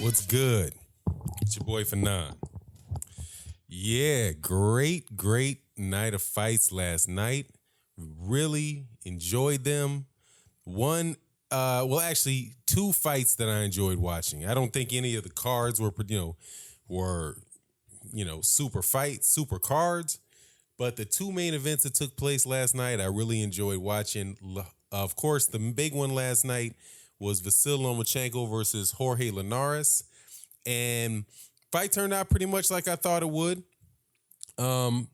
What's good? It's your boy Fanon. Yeah, great night of fights last night. Really enjoyed them. Actually, two fights that I enjoyed watching. I don't think any of the cards were super cards, but the two main events that took place last night, I really enjoyed watching. Of course, the big one last night was Vasyl Lomachenko versus Jorge Linares. And fight turned out pretty much like I thought it would. Vasyl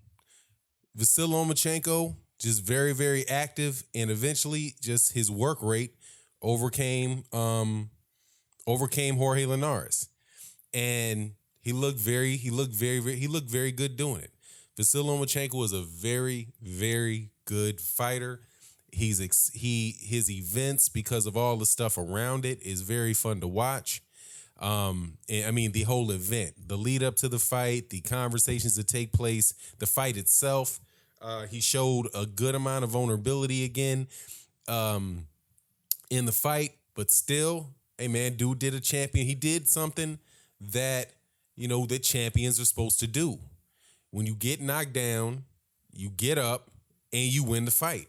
Lomachenko, just very, very active, and eventually just his work rate overcame Jorge Linares. And he looked very good doing it. Vasyl Lomachenko is a very, very good fighter. His events, because of all the stuff around it, is very fun to watch. The whole event, the lead up to the fight, the conversations that take place, the fight itself. He showed a good amount of vulnerability again in the fight, but still, hey man, dude did a champion. He did something that, that champions are supposed to do. When you get knocked down, you get up and you win the fight.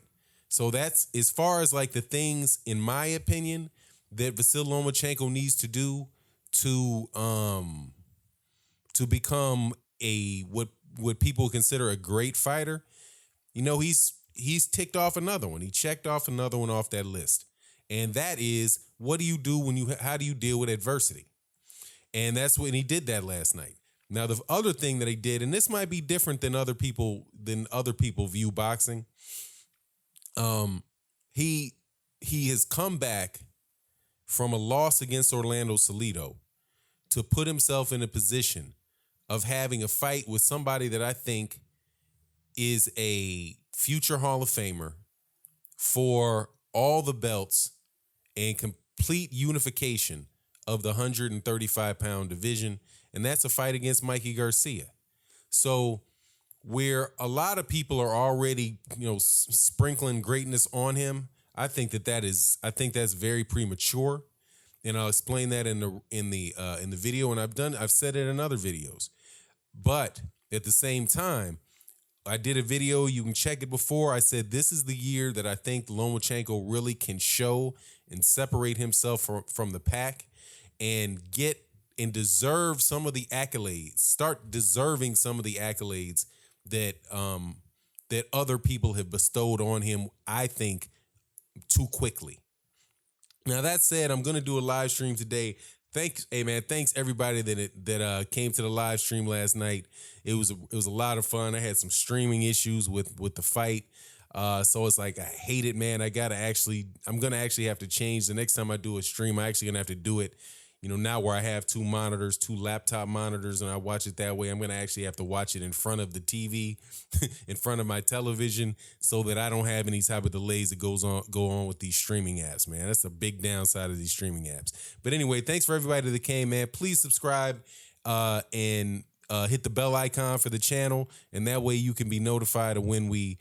So that's as far as like the things, in my opinion, that Vasyl Lomachenko needs to do to become a what people consider a great fighter. He's ticked off another one. He checked off another one off that list. And that is, what do you do how do you deal with adversity? And that's when he did that last night. Now, the other thing that he did, and this might be different than other people view boxing. He has come back from a loss against Orlando Salido to put himself in a position of having a fight with somebody that I think is a future Hall of Famer for all the belts and complete unification of the 135-pound division, and that's a fight against Mikey Garcia. So where a lot of people are already, sprinkling greatness on him, I think that's very premature, and I'll explain that in the video. And I've said it in other videos, but at the same time, I did a video. You can check it before. I said this is the year that I think Lomachenko really can show and separate himself from the pack and get and deserve some of the accolades. Start deserving some of the accolades that other people have bestowed on him, I think, too quickly. Now, that said, I'm going to do a live stream today. Thanks everybody that came to the live stream last night. It was a lot of fun. I had some streaming issues with the fight. So it's like, I hate it, man. I'm going to actually have to change. The next time I do a stream, I'm actually going to have to do it, now where I have two laptop monitors, and I watch it that way. I'm going to actually have to watch it in front of the TV, in front of my television, so that I don't have any type of delays that go on with these streaming apps, man. That's a big downside of these streaming apps. But anyway, thanks for everybody that came, man. Please subscribe and hit the bell icon for the channel, and that way you can be notified of when we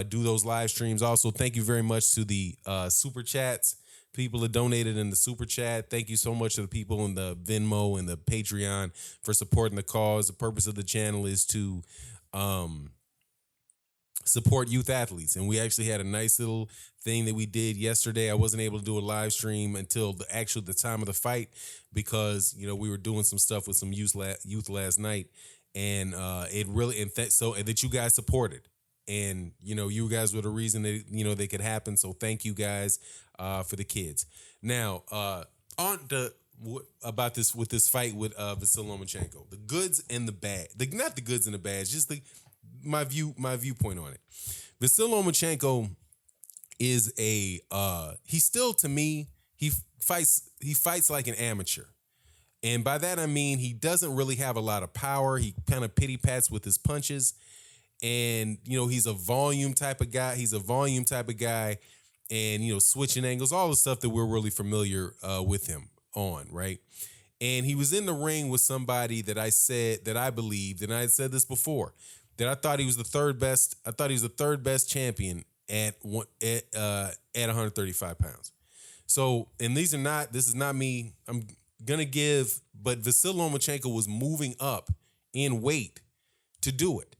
do those live streams. Also, thank you very much to the super chats. People that donated in the super chat. Thank you so much to the people in the Venmo and the Patreon for supporting the cause. The purpose of the channel is to support youth athletes. And we actually had a nice little thing that we did yesterday. I wasn't able to do a live stream until the time of the fight because, we were doing some stuff with some youth last night. And it really, that you guys supported. And, you guys were the reason that, they could happen. So thank you guys for the kids. Now, on to about this fight with Vasyl Lomachenko, the goods and the bad, not the goods and the bads, just my viewpoint on it. Vasyl Lomachenko is he still, to me, he fights like an amateur. And by that, I mean, he doesn't really have a lot of power. He kind of pity pats with his punches. And, he's a volume type of guy. And, switching angles, all the stuff that we're really familiar with him on, right? And he was in the ring with somebody that I believed, and I had said this before, that I thought he was the third best. I thought he was the third best champion at 135 pounds. So, and this is not me. I'm going to give but Vasyl Lomachenko was moving up in weight to do it.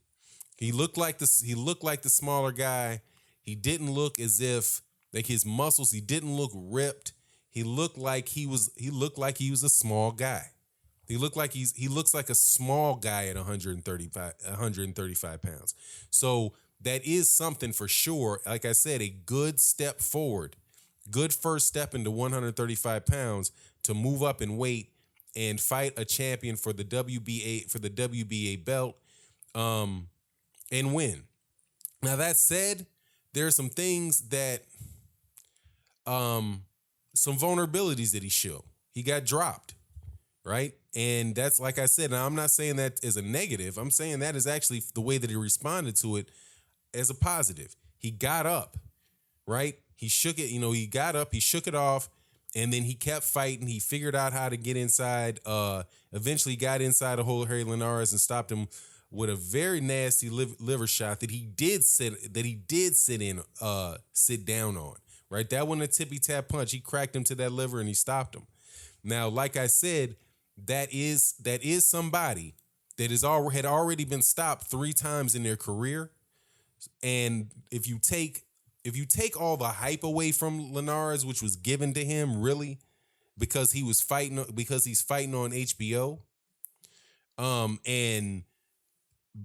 He looked like the smaller guy. He didn't look as if like his muscles, he didn't look ripped. He looked like he was a small guy. He looks like a small guy at 135 pounds. So that is something for sure. Like I said, a good step forward, good first step into 135 pounds to move up in weight and fight a champion for the WBA belt, and win. Now that said, there are some things that, some vulnerabilities that he showed. He got dropped, right? And that's, like I said, now I'm not saying that as a negative. I'm saying that is actually the way that he responded to it as a positive. He got up, right? He shook it, he got up, he shook it off, and then he kept fighting. He figured out how to get inside, eventually got inside of Jorge Linares and stopped him with a very nasty liver shot that he did sit down on, right? That wasn't a tippy tap punch. He cracked him to that liver and he stopped him. Now, like I said, that is somebody that had already been stopped 3 times in their career. And if you take all the hype away from Linares, which was given to him really because he's fighting on HBO, and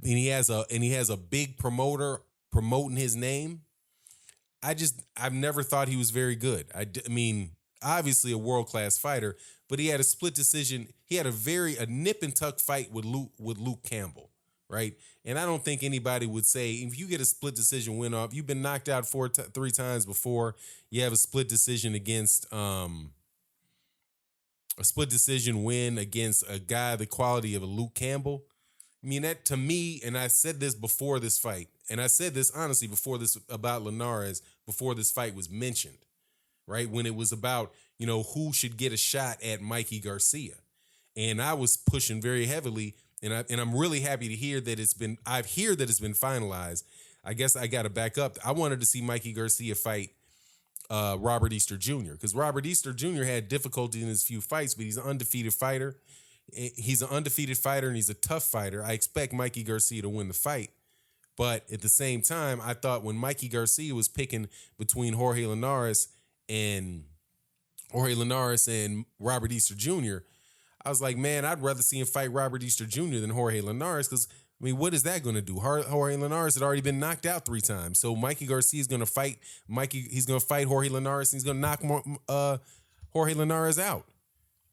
he has a big promoter promoting his name. I've never thought he was very good. I mean, obviously a world-class fighter, but he had a split decision. He had a nip and tuck fight with Luke Campbell, right? And I don't think anybody would say, if you get a split decision win off, you've been knocked out 3 times before, you have a split decision against a split decision win against a guy the quality of a Luke Campbell. I mean, that to me, and I said this before this fight, and I said this honestly about Linares before this fight was mentioned, right? When it was about, who should get a shot at Mikey Garcia. And I was pushing very heavily, and I'm really happy to hear that it's been finalized. I guess I got to back up. I wanted to see Mikey Garcia fight Robert Easter Jr. because Robert Easter Jr. had difficulty in his few fights, but he's an undefeated fighter. He's an undefeated fighter and he's a tough fighter. I expect Mikey Garcia to win the fight. But at the same time, I thought when Mikey Garcia was picking between Jorge Linares and Robert Easter Jr., I was like, man, I'd rather see him fight Robert Easter Jr. than Jorge Linares because, I mean, what is that going to do? Jorge Linares had already been knocked out 3 times. So Mikey Garcia is going to fight he's going to fight Jorge Linares and he's going to knock Jorge Linares out.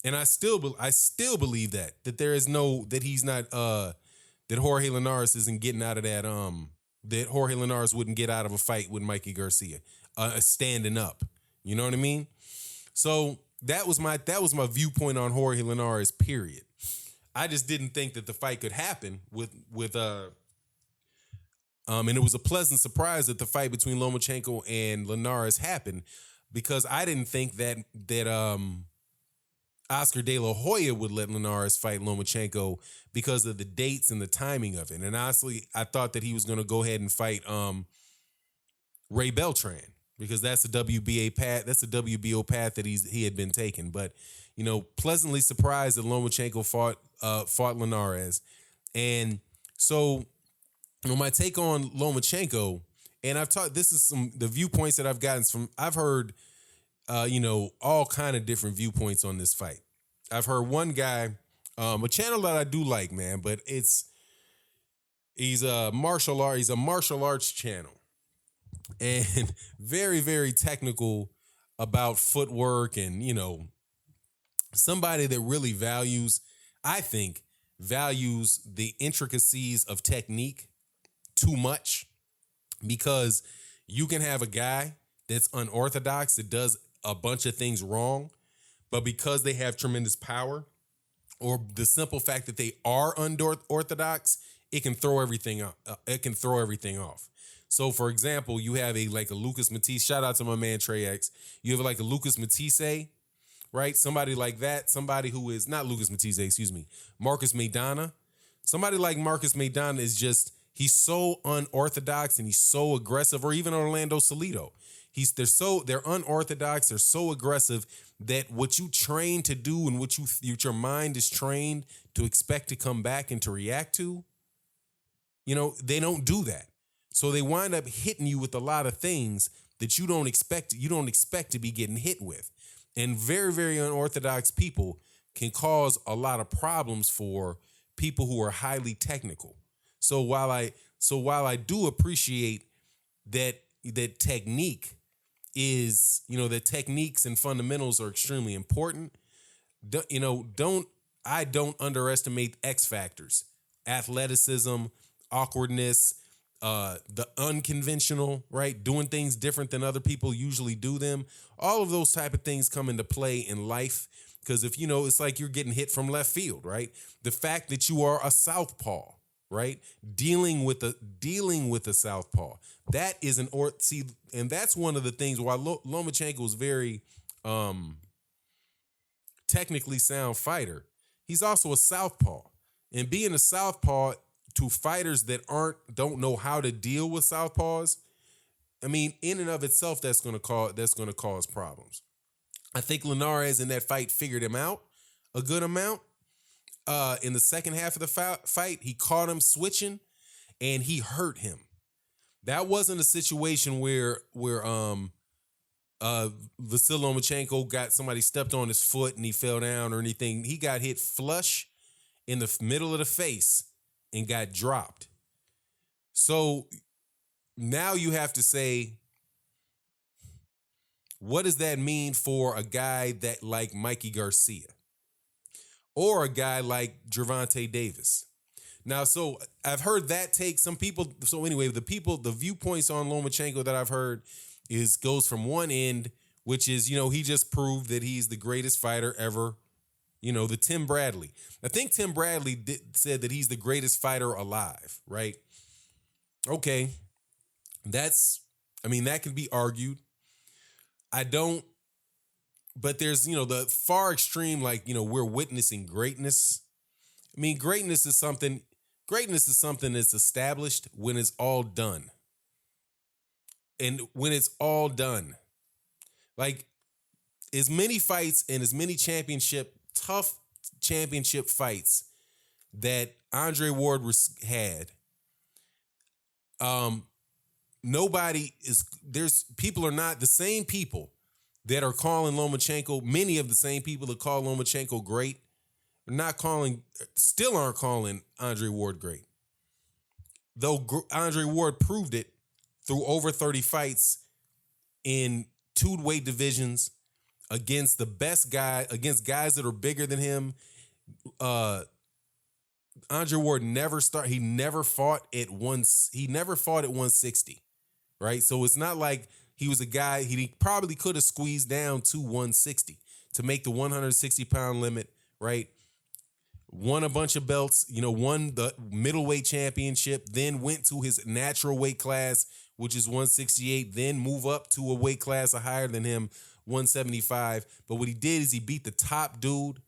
And I still believe that Jorge Linares isn't getting out of that Jorge Linares wouldn't get out of a fight with Mikey Garcia, standing up. You know what I mean? So that was my viewpoint on Jorge Linares, period. I just didn't think that the fight could happen and it was a pleasant surprise that the fight between Lomachenko and Linares happened because I didn't think that Oscar De La Hoya would let Linares fight Lomachenko because of the dates and the timing of it. And honestly, I thought that he was going to go ahead and fight Ray Beltran because that's the WBA path. That's the WBO path that he had been taking. But, pleasantly surprised that Lomachenko fought Linares. And so, my take on Lomachenko, and this is the viewpoints that I've gotten I've heard all kind of different viewpoints on this fight. I've heard one guy, a channel that I do like, man, but he's a martial arts channel and very, very technical about footwork and, somebody that really values the intricacies of technique too much because you can have a guy that's unorthodox that does a bunch of things wrong, but because they have tremendous power or the simple fact that they are unorthodox, it can throw everything off. So, for example, you have a Lucas Matisse. Shout out to my man Trey X. You have a Lucas Matisse, right? Somebody like that. Somebody who is not Lucas Matisse, excuse me, Marcus Maidana. Somebody like Marcus Maidana is just, he's so unorthodox and he's so aggressive, or even Orlando Salido. They're unorthodox, they're so aggressive that what you train to do and what your mind is trained to expect to come back and to react to, they don't do that. So they wind up hitting you with a lot of things that you don't expect to be getting hit with. And very, very unorthodox people can cause a lot of problems for people who are highly technical. So while I do appreciate that technique is, that techniques and fundamentals are extremely important, I don't underestimate X factors, athleticism, awkwardness, the unconventional, right? Doing things different than other people usually do them. All of those type of things come into play in life. Because if it's like you're getting hit from left field, right? The fact that you are a southpaw, right? Dealing with a southpaw, that is and that's one of the things why Lomachenko is very technically sound fighter. He's also a southpaw, and being a southpaw to fighters that don't know how to deal with southpaws, I mean, in and of itself, that's going to cause problems. I think Linares in that fight figured him out a good amount. In the second half of the fight, he caught him switching, and he hurt him. That wasn't a situation where Vasyl Lomachenko got somebody stepped on his foot and he fell down or anything. He got hit flush in the middle of the face and got dropped. So now you have to say, what does that mean for a guy that like Mikey Garcia or a guy like Gervonta Davis? Now, so I've heard that take some people. So anyway, the viewpoints on Lomachenko that I've heard goes from one end, which is, he just proved that he's the greatest fighter ever. The Tim Bradley. I think Tim Bradley said that he's the greatest fighter alive, right? Okay. That can be argued. But there's, the far extreme, like, we're witnessing greatness. I mean, greatness is something that's established when it's all done. And when it's all done, like as many fights and as many tough championship fights that Andre Ward had, people are not the same people that are calling Lomachenko. Many of the same people that call Lomachenko great still aren't calling Andre Ward great. Though Andre Ward proved it through over 30 fights in 2 weight divisions against the best guy, against guys that are bigger than him. Andre Ward never fought at 160, right? So it's not like he was a guy, he probably could have squeezed down to 160 to make the 160-pound limit, right? Won a bunch of belts, won the middleweight championship, then went to his natural weight class, which is 168, then move up to a weight class higher than him, 175. But what he did is he beat the top dudes,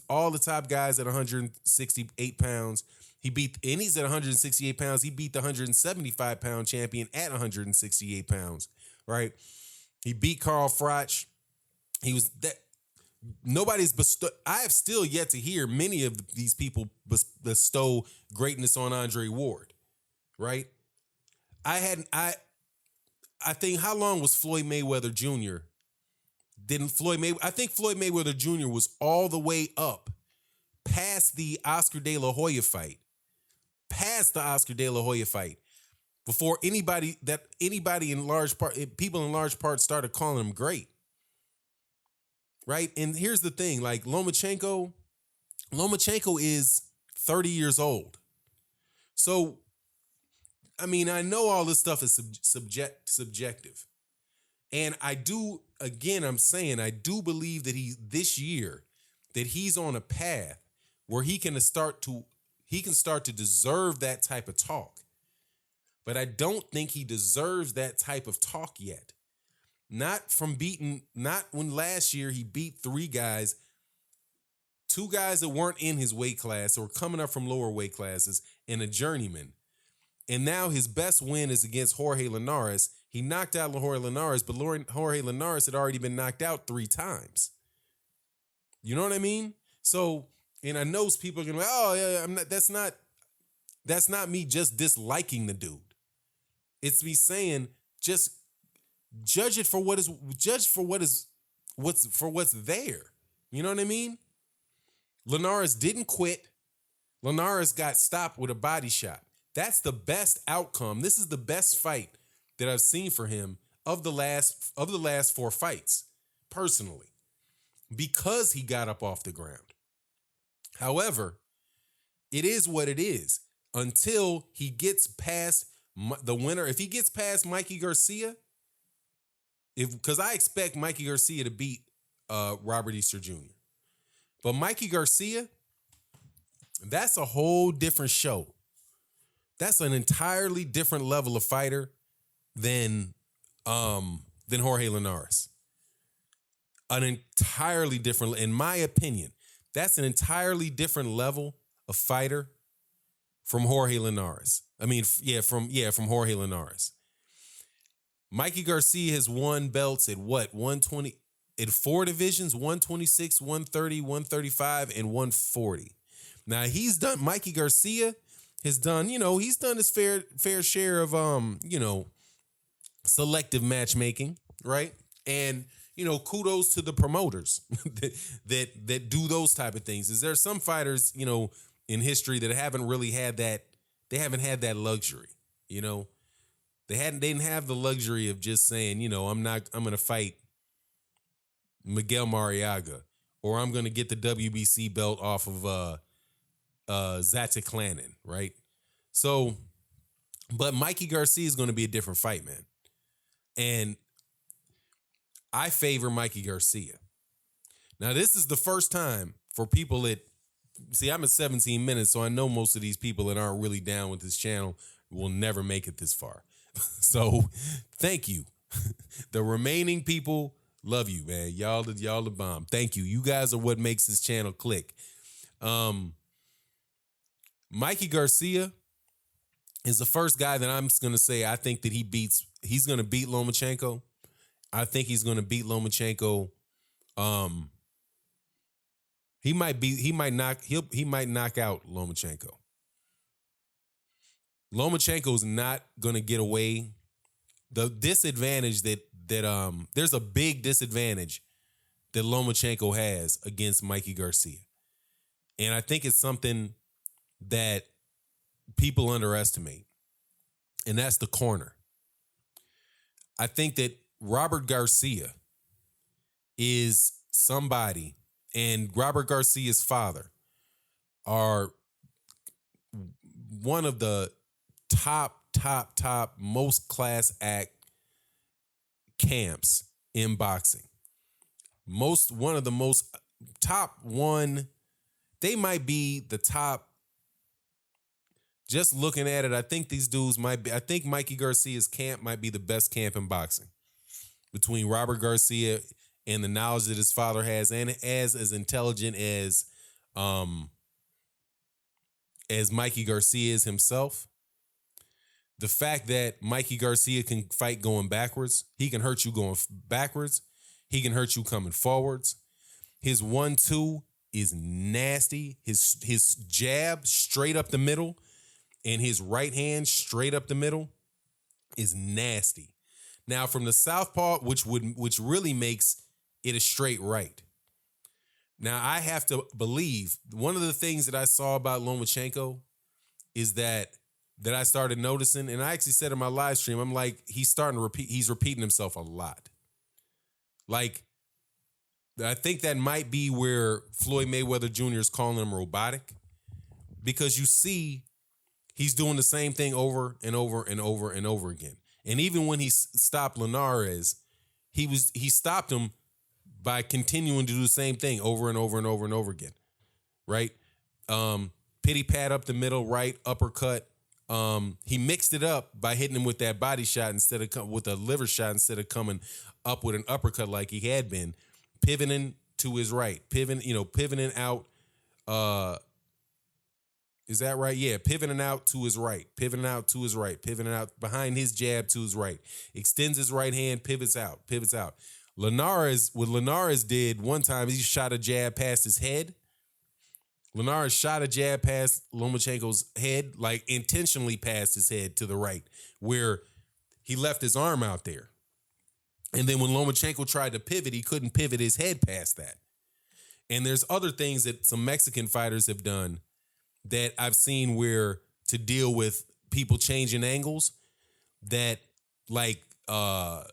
all the top guys at 168 pounds. He's at 168 pounds. He beat the 175-pound champion at 168 pounds, right? He beat Carl Froch. He was that. I have still yet to hear many of these people bestow greatness on Andre Ward, right? I think, how long was Floyd Mayweather Jr.? I think Floyd Mayweather Jr. was all the way up past the Oscar De La Hoya fight. Before anybody in large part, people in large part started calling him great. Right? And here's the thing, like Lomachenko is 30 years old. So, I mean, I know all this stuff is subjective. And I do believe that this year that he's on a path where he can start to deserve that type of talk. But I don't think he deserves that type of talk yet. Not when last year he beat 3 guys, 2 guys that weren't in his weight class or coming up from lower weight classes, and a journeyman. And now his best win is against Jorge Linares, He knocked out Jorge Linares, but Jorge Linares had already been knocked out 3 times. You know what I mean? So, and I know people are gonna be like, oh yeah, I'm not. That's not me just disliking the dude. It's me saying just judge it for what is what's there. You know what I mean? Linares didn't quit. Linares got stopped with a body shot. That's the best outcome. This is the best fight that I've seen for him of the last 4 fights, personally, because he got up off the ground. However, it is what it is until he gets past the winner. If he gets past Mikey Garcia, because I expect Mikey Garcia to beat Robert Easter Jr. But Mikey Garcia, that's a whole different show. That's an entirely different level of fighter than Jorge Linares. An entirely different, in my opinion, that's an entirely different level of fighter from Jorge Linares. From Jorge Linares. Mikey Garcia has won belts at 120, at 4 divisions, 126, 130, 135, and 140. Now Mikey Garcia has done, he's done his fair share of selective matchmaking, right? And kudos to the promoters that do those type of things. Is there some fighters, in history that haven't really had that? They haven't had that luxury, They didn't have the luxury of just saying, I'm going to fight Miguel Mariaga, or I'm going to get the WBC belt off of Zataklanin, right? So, but Mikey Garcia is going to be a different fight, man. And I favor Mikey Garcia. Now, this is the first time for people that, see, I'm at 17 minutes, so I know most of these people that aren't really down with this channel will never make it this far. So, thank you. The remaining people, love you, man. Y'all the bomb. Thank you. You guys are what makes this channel click. Mikey Garcia is the first guy that I'm going to say I think that he's going to beat Lomachenko. I think he's going to beat Lomachenko. He might knock out Lomachenko. Lomachenko's not going to get away. The disadvantage that there's a big disadvantage that Lomachenko has against Mikey Garcia. And I think it's something that people underestimate. And that's the corner. I think that Robert Garcia is somebody, and Robert Garcia's father are one of the top most class act camps in boxing. One of the most top one, they might be the top. Just looking at it, I think these dudes might be, I think Mikey Garcia's camp might be the best camp in boxing. Between Robert Garcia and the knowledge that his father has, and as intelligent as Mikey Garcia is himself, the fact that Mikey Garcia can fight going backwards, he can hurt you going backwards, he can hurt you coming forwards. His 1-2 is nasty. His jab straight up the middle and his right hand straight up the middle is nasty. Now from the southpaw, which really makes it a straight right. Now I have to believe one of the things that I saw about Lomachenko is that I started noticing, and I actually said in my live stream, I'm like, he's repeating himself a lot. Like, I think that might be where Floyd Mayweather Jr. is calling him robotic, because you see he's doing the same thing over and over and over and over again. And even when he stopped Linares, he stopped him by continuing to do the same thing over and over and over and over again, right? Pity pat up the middle, right, uppercut. He mixed it up by hitting him with that body shot with a liver shot instead of coming up with an uppercut like he had been, pivoting to his right, pivoting out, Is that right? Yeah, pivoting out to his right, pivoting out to his right, pivoting out behind his jab to his right. Extends his right hand, pivots out, pivots out. Linares, what Linares did one time, he shot a jab past his head. Linares shot a jab past Lomachenko's head, like intentionally past his head to the right, where he left his arm out there. And then when Lomachenko tried to pivot, he couldn't pivot his head past that. And there's other things that some Mexican fighters have done that I've seen where to deal with people changing angles that like Jose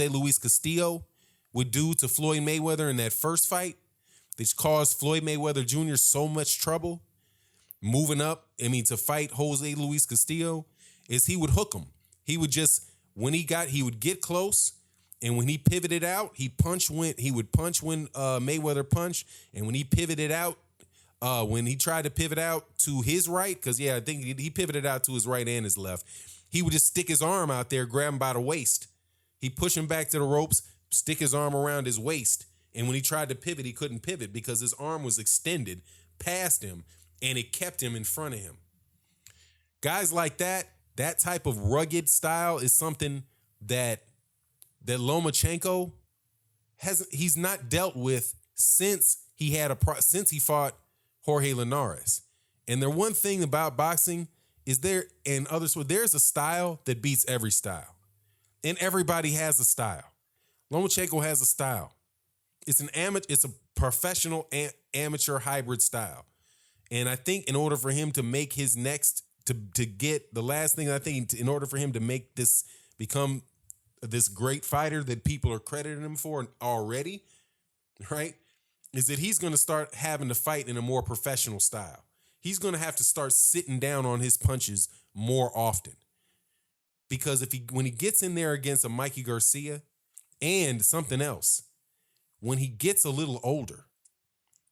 Luis Castillo would do to Floyd Mayweather in that first fight, which caused Floyd Mayweather Jr. so much trouble moving up, to fight Jose Luis Castillo, is he would hook him. He would just, he would get close, and when he pivoted out, he would punch when Mayweather punched, and when he pivoted out, when he tried to pivot out to his right, because I think he pivoted out to his right and his left, he would just stick his arm out there, grab him by the waist. He'd push him back to the ropes, stick his arm around his waist, and when he tried to pivot, he couldn't pivot because his arm was extended past him, and it kept him in front of him. Guys like that type of rugged style is something that Lomachenko he's not dealt with since he fought Jorge Linares. And the one thing about boxing is there's a style that beats every style. And everybody has a style. Lomachenko has a style. It's a professional amateur hybrid style. And I think in order for him to make his next, to get the last thing, I think in order for him to make this become this great fighter that people are crediting him for already, right, is that he's going to start having to fight in a more professional style. He's going to have to start sitting down on his punches more often. Because when he gets in there against a Mikey Garcia and something else, when he gets a little older,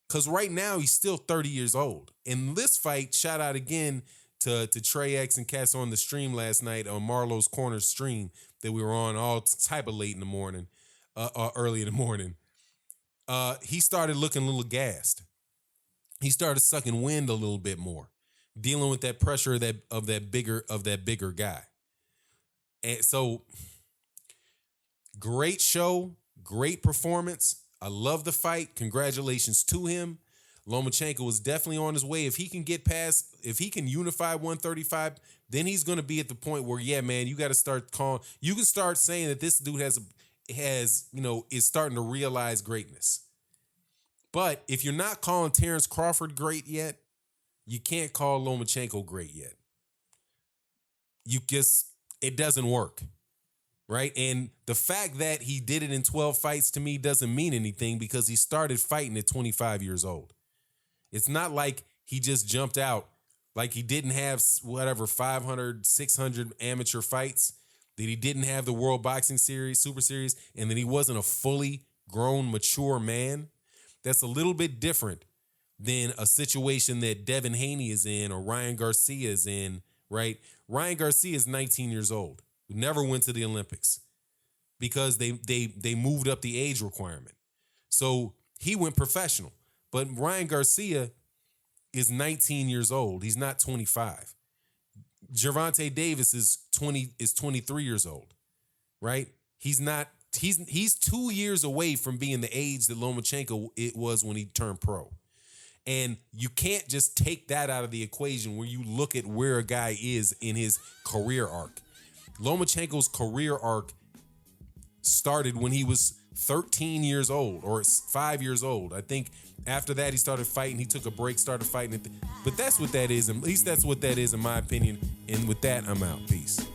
because right now he's still 30 years old. In this fight, shout out again to Trey X and Cass on the stream last night on Marlo's Corner stream that we were on all type of late in the morning, early in the morning. He started looking a little gassed. He started sucking wind a little bit more, dealing with that pressure of that bigger guy. And so, great show, great performance. I love the fight. Congratulations to him. Lomachenko is definitely on his way. If he can unify 135, then he's going to be at the point where, you got to start calling. You can start saying that this dude is starting to realize greatness. But if you're not calling Terrence Crawford great yet, you can't call Lomachenko great yet. It doesn't work. Right? And the fact that he did it in 12 fights to me doesn't mean anything because he started fighting at 25 years old. It's not like he just jumped out, like he didn't have 500, 600 amateur fights, that he didn't have the World Boxing Series, Super Series, and that he wasn't a fully grown, mature man. That's a little bit different than a situation that Devin Haney is in or Ryan Garcia is in, right? Ryan Garcia is 19 years old. Never went to the Olympics because they moved up the age requirement. So he went professional. But Ryan Garcia is 19 years old. He's not 25. Gervonta Davis is 23 years old, right? He's 2 years away from being the age that Lomachenko it was when he turned pro. And you can't just take that out of the equation when you look at where a guy is in his career arc. Lomachenko's career arc started when he was 13 years old or 5 years old. I think after that he started fighting. He took a break, started fighting. But that's what that is. At least that's what that is in my opinion. And with that, I'm out. Peace.